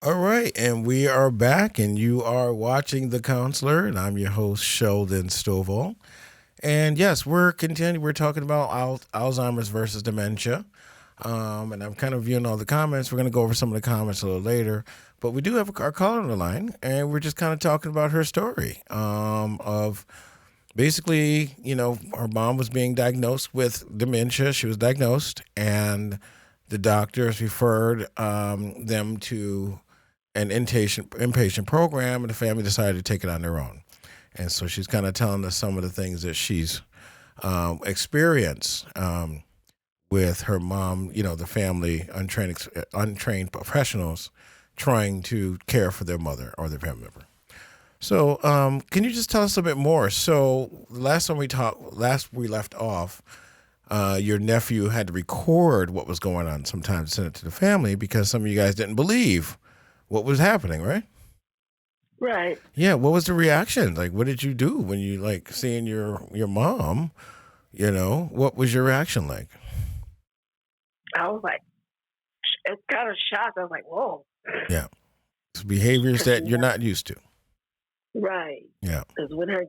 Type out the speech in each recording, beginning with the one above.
All right, and we are back, and you are watching The Counselor, and I'm your host, Sheldon Stovall. And yes, we're continuing. We're talking about Alzheimer's versus dementia. And I'm kind of viewing all the comments. We're going to go over some of the comments a little later. But we do have our caller on the line, and we're just kind of talking about her story of basically, her mom was being diagnosed with dementia. She was diagnosed, and the doctors referred them to an inpatient program, and the family decided to take it on their own. And so she's kind of telling us some of the things that she's experienced with her mom, the family, untrained professionals trying to care for their mother or their family member. So can you just tell us a bit more? So last we left off, your nephew had to record what was going on sometimes, send it to the family because some of you guys didn't believe what was happening, right? Right. Yeah. What was the reaction? Like, what did you do when you seeing your mom? What was your reaction like? I was like, it's kind of shocked. I was like, whoa. Yeah. It's behaviors that you're not used to. Right. Yeah. Because with her,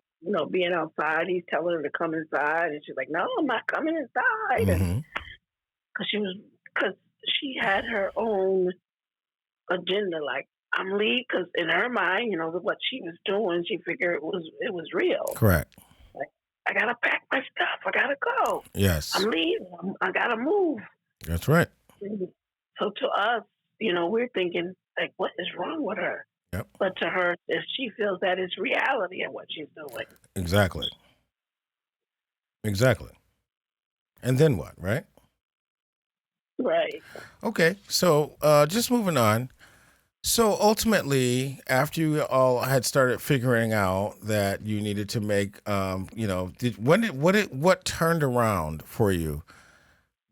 being outside, he's telling her to come inside, and she's like, no, I'm not coming inside. Mm-hmm. Because she had her own agenda. Like, I'm leaving, because in her mind, what she was doing, she figured it was real. Correct. Like, I gotta pack my stuff. I gotta go. Yes. I'm leaving. I gotta move. That's right. So to us, we're thinking, like, what is wrong with her? Yep. But to her, she feels that it's reality of what she's doing. Exactly. And then what, right? Right. Okay. So just moving on. So ultimately, after you all had started figuring out that you needed to make, what turned around for you,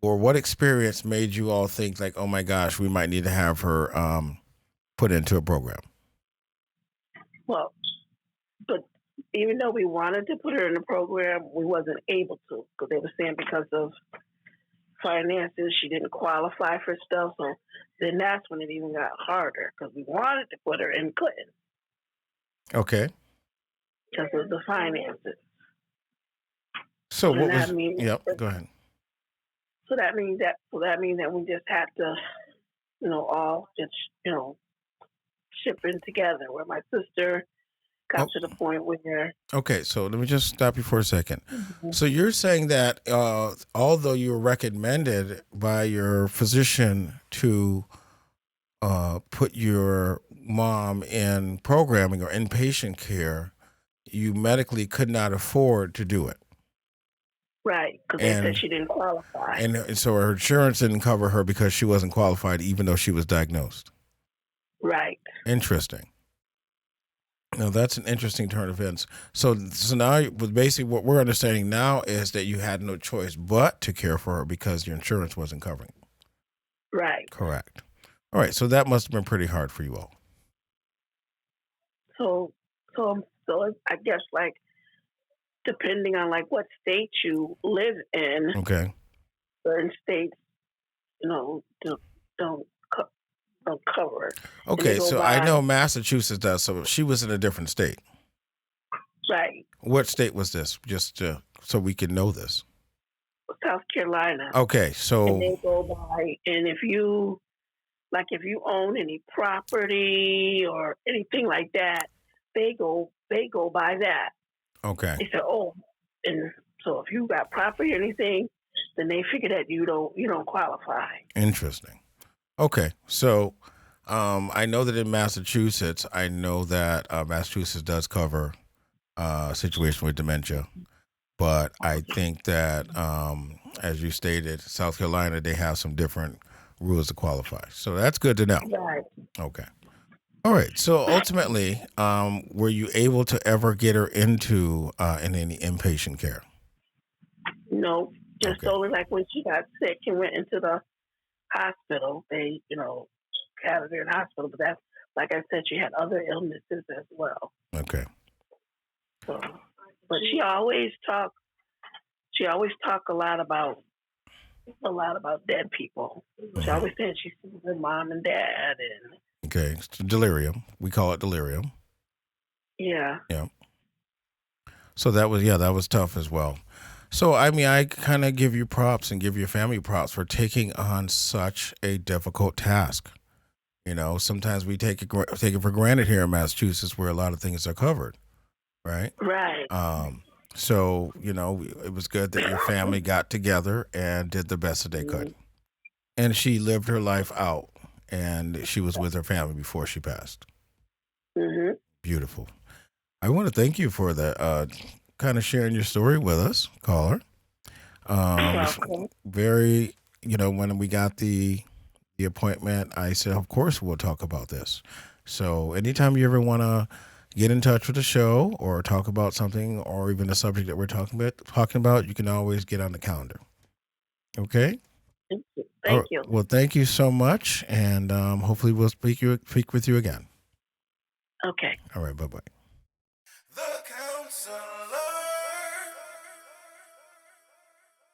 or what experience made you all think like, oh my gosh, we might need to have her put into a program? Well, but even though we wanted to put her in the program, we wasn't able to because they were saying because of finances, she didn't qualify for stuff. So then that's when it even got harder because we wanted to put her in, couldn't. Okay. Because of the finances. So what was? Yep. Go ahead. So that means that we just had to, all just ship in together. Where my sister got to the point where. Okay, so let me just stop you for a second. Mm-hmm. So you're saying that although you were recommended by your physician to put your mom in programming or inpatient care, you medically could not afford to do it. Right, because they said she didn't qualify. And so her insurance didn't cover her because she wasn't qualified even though she was diagnosed. Right. Interesting. Now, that's an interesting turn of events. So now, basically, what we're understanding now is that you had no choice but to care for her because your insurance wasn't covering it. Right. Correct. All right, so that must have been pretty hard for you all. So I guess, like, depending on, like, what state you live in, okay, certain states, don't cover. Okay, so I know Massachusetts does, so she was in a different state. Right. What state was this? Just so we can know this. South Carolina. Okay, so. And they go by, and if you own any property or anything like that, they go by that. Okay. They say, oh, and so if you got property or anything, then they figure that you don't qualify. Interesting. Okay, so I know that in Massachusetts, Massachusetts does cover a situation with dementia, but I think that, as you stated, South Carolina, they have some different rules to qualify. So that's good to know. Right. Okay. All right. So ultimately, were you able to ever get her into in any inpatient care? No, just only like when she got sick and went into the hospital, they, had her in the hospital. But that's, like I said, she had other illnesses as well. Okay. So, but she always talk a lot about dead people. She always said she sees her mom and dad, and Okay, it's delirium. We call it delirium. Yeah. Yeah. So that was tough as well. So I mean, I kind of give you props and give your family props for taking on such a difficult task. Sometimes we take it for granted here in Massachusetts, where a lot of things are covered, right? Right. Um, so it was good that your family got together and did the best that they could, Mm-hmm. and she lived her life out, and she was with her family before she passed. Mm-hmm. Beautiful. I want to thank you for that, kind of sharing your story with us, caller. It's Welcome. very, when we got the appointment, I said, of course, we'll talk about this. So anytime you ever want to get in touch with the show or talk about something or even a subject that we're talking about, you can always get on the calendar. Okay. Thank you. All Thank right. you. Well, thank you so much, and hopefully we'll speak with you again. Okay. All right. Bye bye.